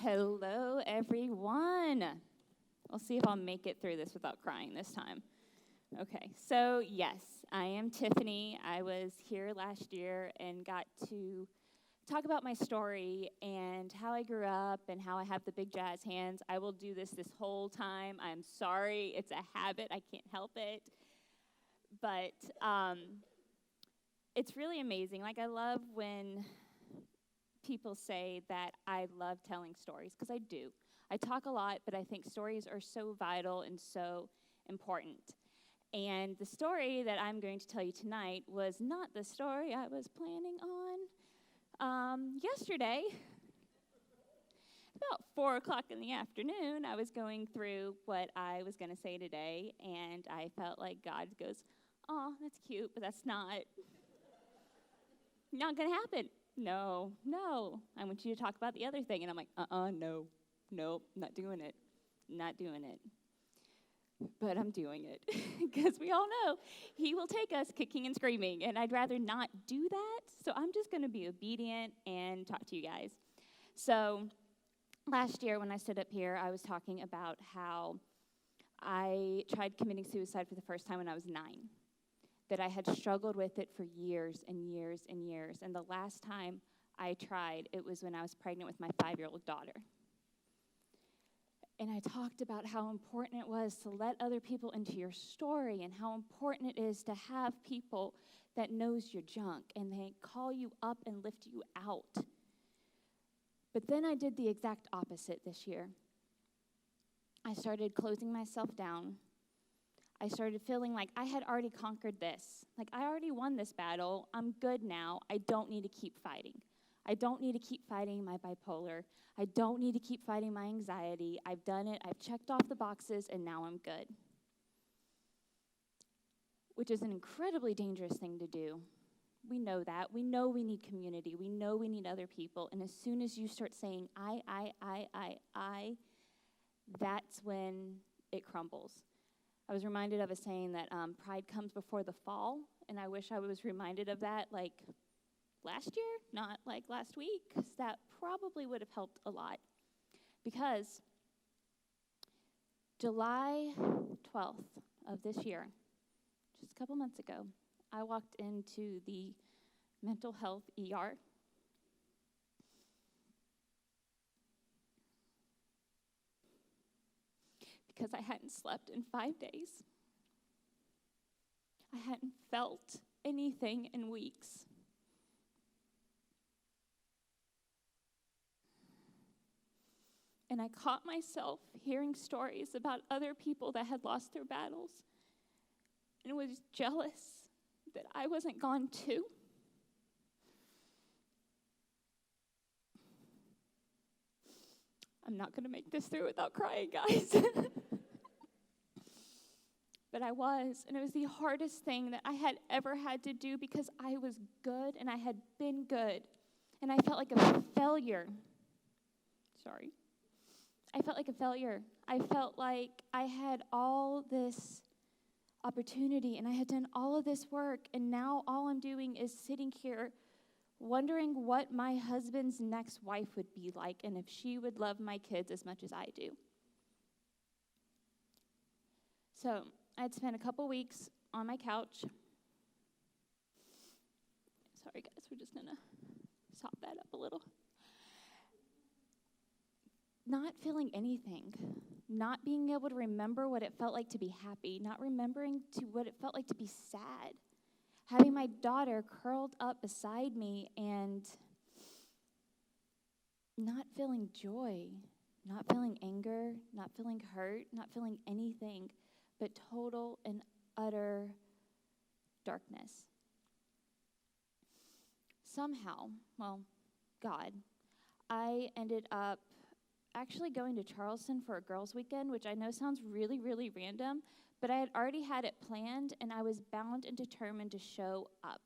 Hello, everyone. We'll see if I'll make it through this without crying this time. Okay, so yes, I am Tiffany. I was here last year and got to talk about my story and how I grew up and how I have the big jazz hands. I will do this whole time. I'm sorry. It's a habit. I can't help it. But it's really amazing. Like, I love when people say that I love telling stories, because I do. I talk a lot, but I think stories are so vital and so important. And the story that I'm going to tell you tonight was not the story I was planning on. Yesterday, about 4 o'clock in the afternoon, I was going through what I was going to say today, and I felt like God goes, "Oh, that's cute, but that's not going to happen. No, I want you to talk about the other thing." And I'm like, no, not doing it. But I'm doing it, because we all know he will take us kicking and screaming, and I'd rather not do that, so I'm just going to be obedient and talk to you guys. So last year when I stood up here, I was talking about how I tried committing suicide for the first time when I was 9, that I had struggled with it for years and years and years, and the last time I tried, it was when I was pregnant with my 5-year-old daughter. And I talked about how important it was to let other people into your story, and how important it is to have people that knows your junk and they call you up and lift you out. But then I did the exact opposite this year. I started closing myself down. I started feeling like I had already conquered this. Like, I already won this battle. I'm good now. I don't need to keep fighting. I don't need to keep fighting my bipolar. I don't need to keep fighting my anxiety. I've done it. I've checked off the boxes, and now I'm good. Which is an incredibly dangerous thing to do. We know that. We know we need community. We know we need other people. And as soon as you start saying, I, that's when it crumbles. I was reminded of a saying that pride comes before the fall, and I wish I was reminded of that, like, last year, not like last week, because that probably would have helped a lot. Because July 12th of this year, just a couple months ago, I walked into the mental health ER. Because I hadn't slept in 5 days. I hadn't felt anything in weeks. And I caught myself hearing stories about other people that had lost their battles, and was jealous that I wasn't gone too. I'm not going to make this through without crying, guys. But I was, and it was the hardest thing that I had ever had to do, because I was good and I had been good, and I felt like a failure. I felt like a failure. I felt like I had all this opportunity and I had done all of this work, and now all I'm doing is sitting here wondering what my husband's next wife would be like, and if she would love my kids as much as I do. So I'd spent a couple weeks on my couch. Sorry, guys, we're just going to sop that up a little. Not feeling anything, not being able to remember what it felt like to be happy, not remembering what it felt like to be sad, having my daughter curled up beside me and not feeling joy, not feeling anger, not feeling hurt, not feeling anything, but total and utter darkness. Somehow, God, I ended up actually going to Charleston for a girls' weekend, which I know sounds really, really random, but I had already had it planned, and I was bound and determined to show up,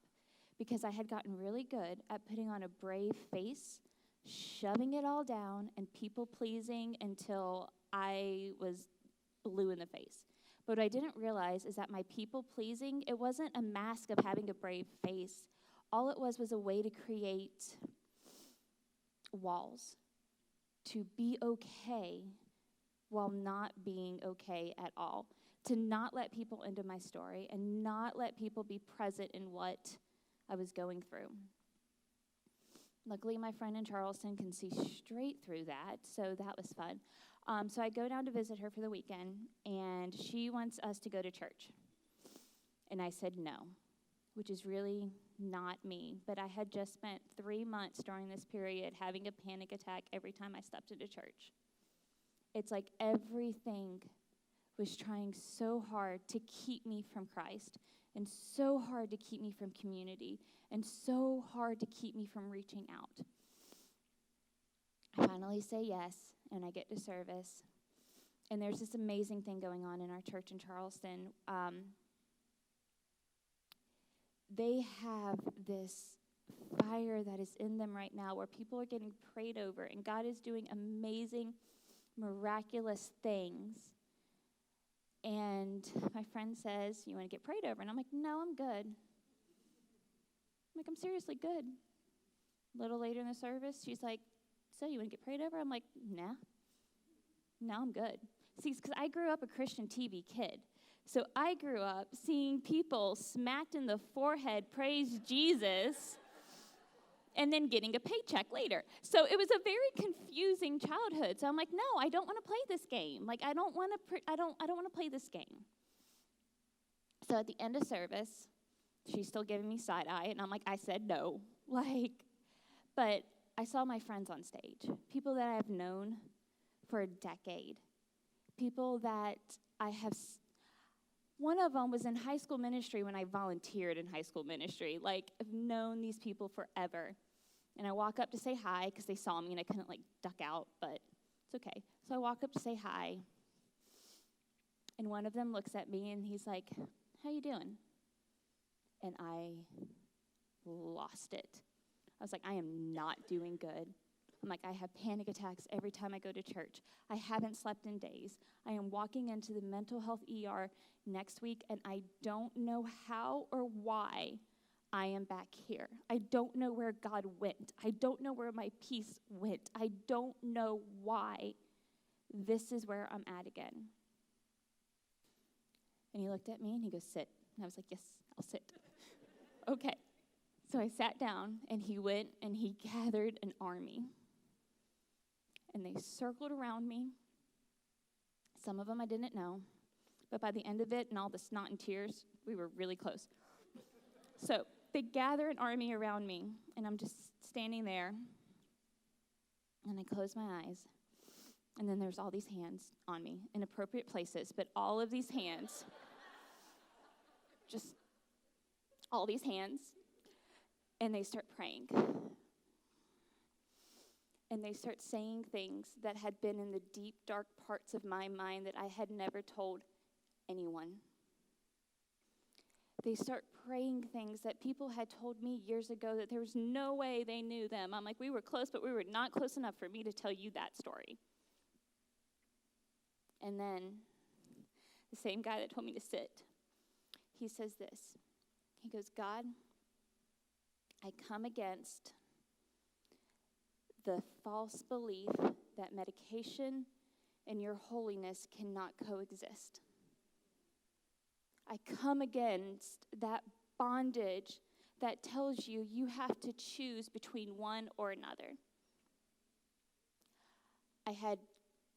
because I had gotten really good at putting on a brave face, shoving it all down, and people-pleasing until I was blue in the face. But what I didn't realize is that my people-pleasing, it wasn't a mask of having a brave face. All it was a way to create walls. to be okay while not being okay at all, to not let people into my story and not let people be present in what I was going through. Luckily, my friend in Charleston can see straight through that, so that was fun. So I go down to visit her for the weekend, and she wants us to go to church. And I said no, which is really not me. But I had just spent 3 months during this period having a panic attack every time I stepped into church. It's like everything was trying so hard to keep me from Christ, and so hard to keep me from community, and so hard to keep me from reaching out. I finally say yes, and I get to service. And there's this amazing thing going on in our church in Charleston. They have this fire that is in them right now where people are getting prayed over, and God is doing amazing, miraculous things. And my friend says, "You want to get prayed over?" And I'm like, "No, I'm good." I'm seriously good. A little later in the service, she's like, "So you want to get prayed over?" I'm like, "Nah. No, I'm good." See, because I grew up a Christian TV kid. So I grew up seeing people smacked in the forehead, praise Jesus, and then getting a paycheck later. So it was a very confusing childhood. So I'm like, "No, I don't want to play this game. Like, I don't want to play this game." So at the end of service, she's still giving me side eye, and I'm like, "I said no." But I saw my friends on stage, people that I've known for a decade, people that I have. One of them was in high school ministry when I volunteered in high school ministry. I've known these people forever. And I walk up to say hi because they saw me and I couldn't, duck out, but it's okay. So I walk up to say hi. And one of them looks at me and he's like, "How you doing?" And I lost it. I was like, "I am not doing good." I'm like, "I have panic attacks every time I go to church. I haven't slept in days. I am walking into the mental health ER next week, and I don't know how or why I am back here. I don't know where God went. I don't know where my peace went. I don't know why this is where I'm at again." And he looked at me, and he goes, "Sit." And I was like, "Yes, I'll sit." Okay. So I sat down, and he went, and he gathered an army. And they circled around me. Some of them I didn't know. But by the end of it, and all the snot and tears, we were really close. So they gather an army around me, and I'm just standing there. And I close my eyes. And then there's all these hands on me in appropriate places. But all of these hands, just all these hands. And they start praying. And they start saying things that had been in the deep, dark parts of my mind that I had never told anyone. They start praying things that people had told me years ago that there was no way they knew them. I'm like, "We were close, but we were not close enough for me to tell you that story." And then the same guy that told me to sit, he says this. He goes, "God, I come against the false belief that medication and your holiness cannot coexist. I come against that bondage that tells you you have to choose between one or another." I had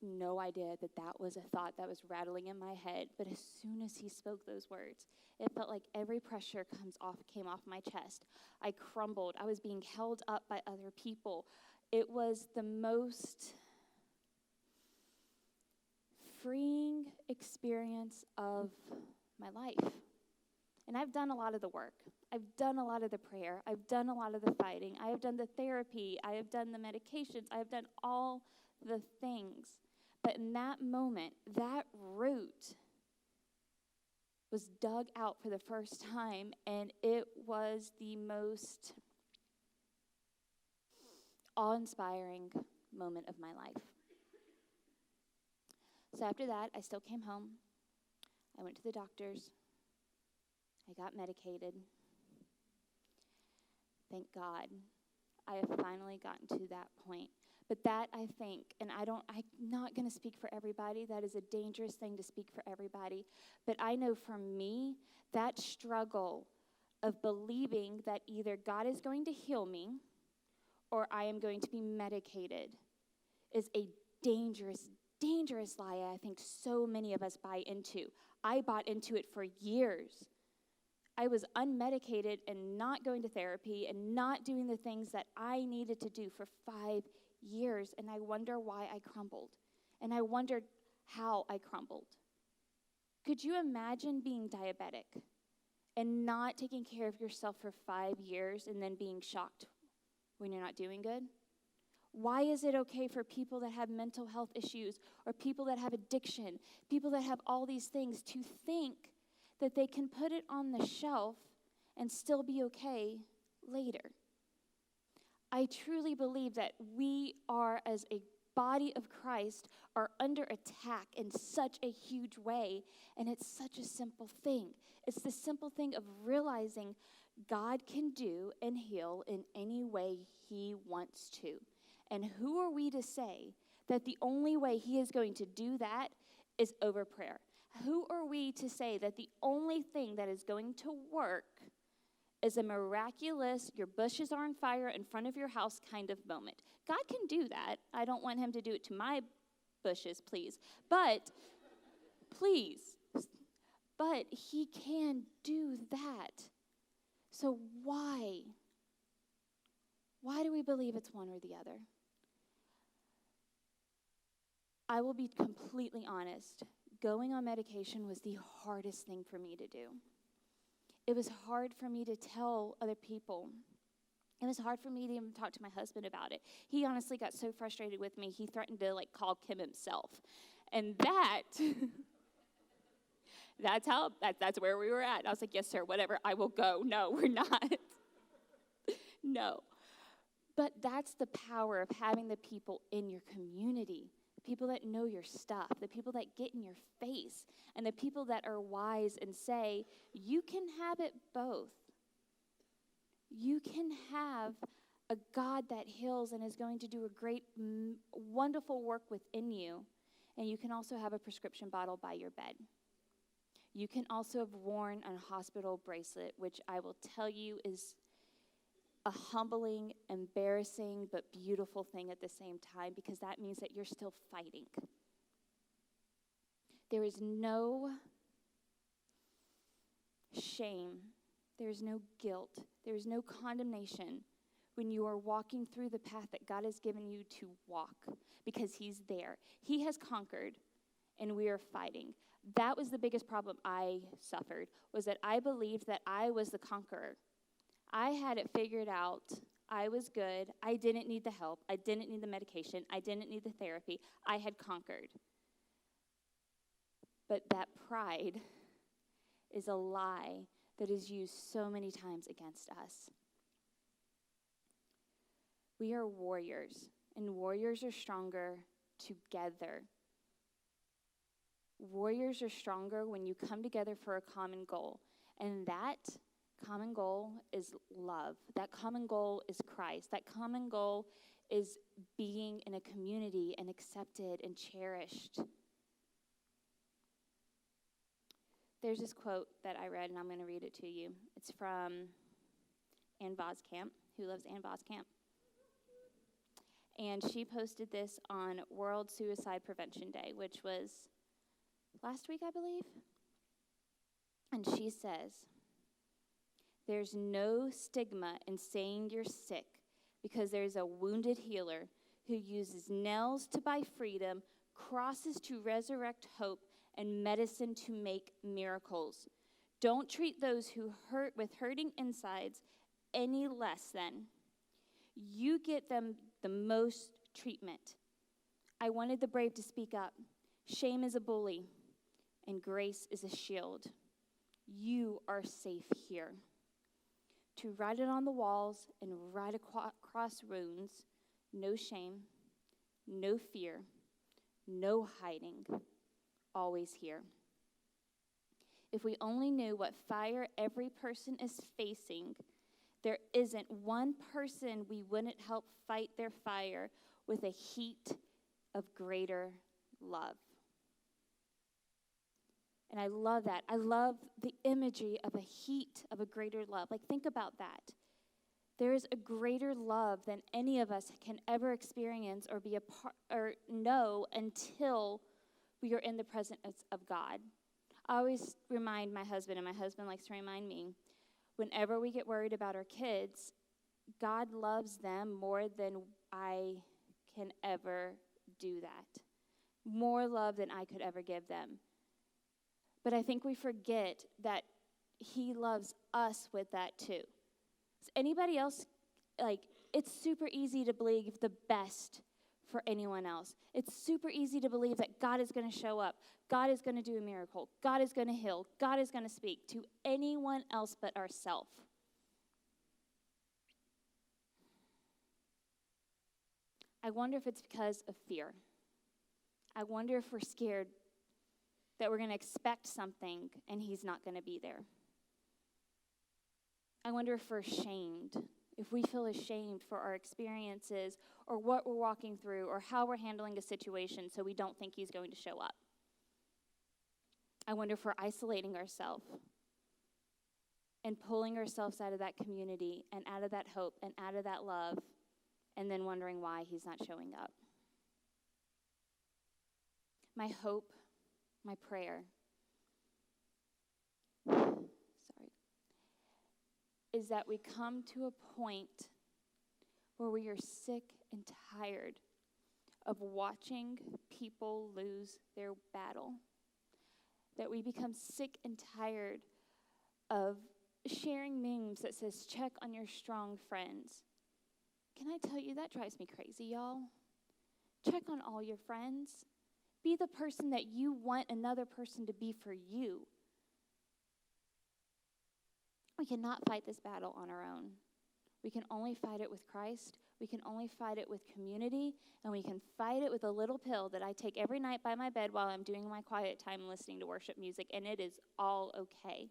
no idea that that was a thought that was rattling in my head, but as soon as he spoke those words, it felt like every pressure came off my chest. I crumbled. I was being held up by other people. It was the most freeing experience of my life. And I've done a lot of the work. I've done a lot of the prayer. I've done a lot of the fighting. I have done the therapy. I have done the medications. I have done all the things. But in that moment, that root was dug out for the first time, and it was the most awe-inspiring moment of my life. So after that, I still came home. I went to the doctors. I got medicated. Thank God, I have finally gotten to that point. But that, I think, and I'm not going to speak for everybody. That is a dangerous thing to speak for everybody. But I know for me, that struggle of believing that either God is going to heal me or I am going to be medicated is a dangerous, dangerous lie I think so many of us buy into. I bought into it for years. I was unmedicated and not going to therapy and not doing the things that I needed to do for 5 years, and I wonder why I crumbled. And I wondered how I crumbled. Could you imagine being diabetic and not taking care of yourself for 5 years and then being shocked when you're not doing good? Why is it okay for people that have mental health issues or people that have addiction, people that have all these things, to think that they can put it on the shelf and still be okay later? I truly believe that we are, as a body of Christ, are under attack in such a huge way, and it's such a simple thing. It's the simple thing of realizing God can do and heal in any way he wants to. And who are we to say that the only way he is going to do that is over prayer? Who are we to say that the only thing that is going to work is a miraculous, your bushes are on fire in front of your house kind of moment? God can do that. I don't want him to do it to my bushes, please. But he can do that. So why? Why do we believe it's one or the other? I will be completely honest. Going on medication was the hardest thing for me to do. It was hard for me to tell other people. It was hard for me to even talk to my husband about it. He honestly got so frustrated with me, he threatened to call Kim himself. And that's where we were at. And I was like, yes, sir, whatever, I will go. No, we're not. No. But that's the power of having the people in your community, the people that know your stuff, the people that get in your face, and the people that are wise and say, you can have it both. You can have a God that heals and is going to do a great, wonderful work within you, and you can also have a prescription bottle by your bed. You can also have worn a hospital bracelet, which I will tell you is a humbling, embarrassing, but beautiful thing at the same time, because that means that you're still fighting. There is no shame. There is no guilt. There is no condemnation when you are walking through the path that God has given you to walk, because he's there. He has conquered, and we are fighting. That was the biggest problem I suffered, was that I believed that I was the conqueror. I had it figured out. I was good. I didn't need the help. I didn't need the medication. I didn't need the therapy. I had conquered. But that pride is a lie that is used so many times against us. We are warriors, and warriors are stronger together. Warriors are stronger when you come together for a common goal, and that common goal is love. That common goal is Christ. That common goal is being in a community and accepted and cherished. There's this quote that I read, and I'm going to read it to you. It's from Ann Voskamp. Who loves Ann Voskamp? And she posted this on World Suicide Prevention Day, which was last week, I believe. And she says, there's no stigma in saying you're sick, because there's a wounded healer who uses nails to buy freedom, crosses to resurrect hope, and medicine to make miracles. Don't treat those who hurt with hurting insides any less than. You get them the most treatment. I wanted the brave to speak up. Shame is a bully, and grace is a shield. You are safe here. To write it on the walls and write across wounds, no shame, no fear, no hiding, always here. If we only knew what fire every person is facing, There isn't one person we wouldn't help fight their fire with a heat of greater love. And I love that. I love the imagery of a heat of a greater love. Like, think about that. There is a greater love than any of us can ever experience or be a part or know until we are in the presence of God. I always remind my husband, and my husband likes to remind me, whenever we get worried about our kids, God loves them more than I can ever do that. More love than I could ever give them. But I think we forget that he loves us with that too. Is anybody else, it's super easy to believe the best for anyone else. It's super easy to believe that God is going to show up. God is going to do a miracle. God is going to heal. God is going to speak to anyone else but ourselves. I wonder if it's because of fear. I wonder if we're scared that we're going to expect something and he's not going to be there. I wonder if we're ashamed, if we feel ashamed for our experiences or what we're walking through or how we're handling a situation so we don't think he's going to show up. I wonder if we're isolating ourselves and pulling ourselves out of that community and out of that hope and out of that love and then wondering why he's not showing up. My hope, my prayer, is that we come to a point where we are sick and tired of watching people lose their battle. That we become sick and tired of sharing memes that says, check on your strong friends. Can I tell you, that drives me crazy, y'all. Check on all your friends. Be the person that you want another person to be for you. We cannot fight this battle on our own. We can only fight it with Christ. We can only fight it with community. And we can fight it with a little pill that I take every night by my bed while I'm doing my quiet time listening to worship music. And it is all okay.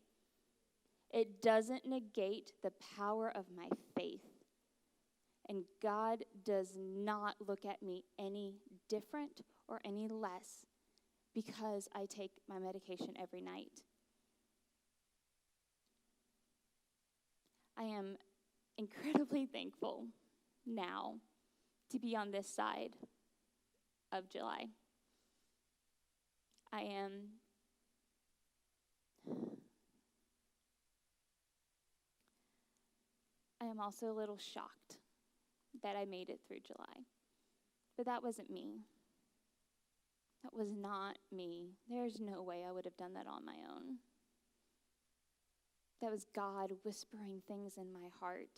It doesn't negate the power of my faith. And God does not look at me any different or any less because I take my medication every night. I am incredibly thankful now to be on this side of July. I am also a little shocked that I made it through July. But that wasn't me. That was not me. There's no way I would have done that on my own. That was God whispering things in my heart.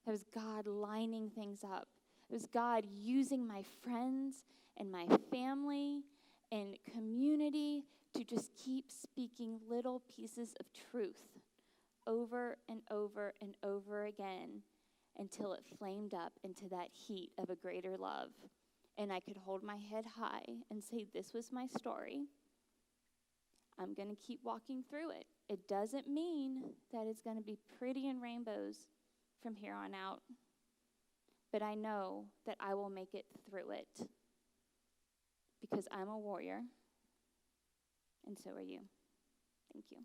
That was God lining things up. It was God using my friends and my family and community to just keep speaking little pieces of truth over and over and over again until it flamed up into that heat of a greater love. And I could hold my head high and say, this was my story. I'm going to keep walking through it. It doesn't mean that it's going to be pretty and rainbows from here on out. But I know that I will make it through it because I'm a warrior, and so are you. Thank you.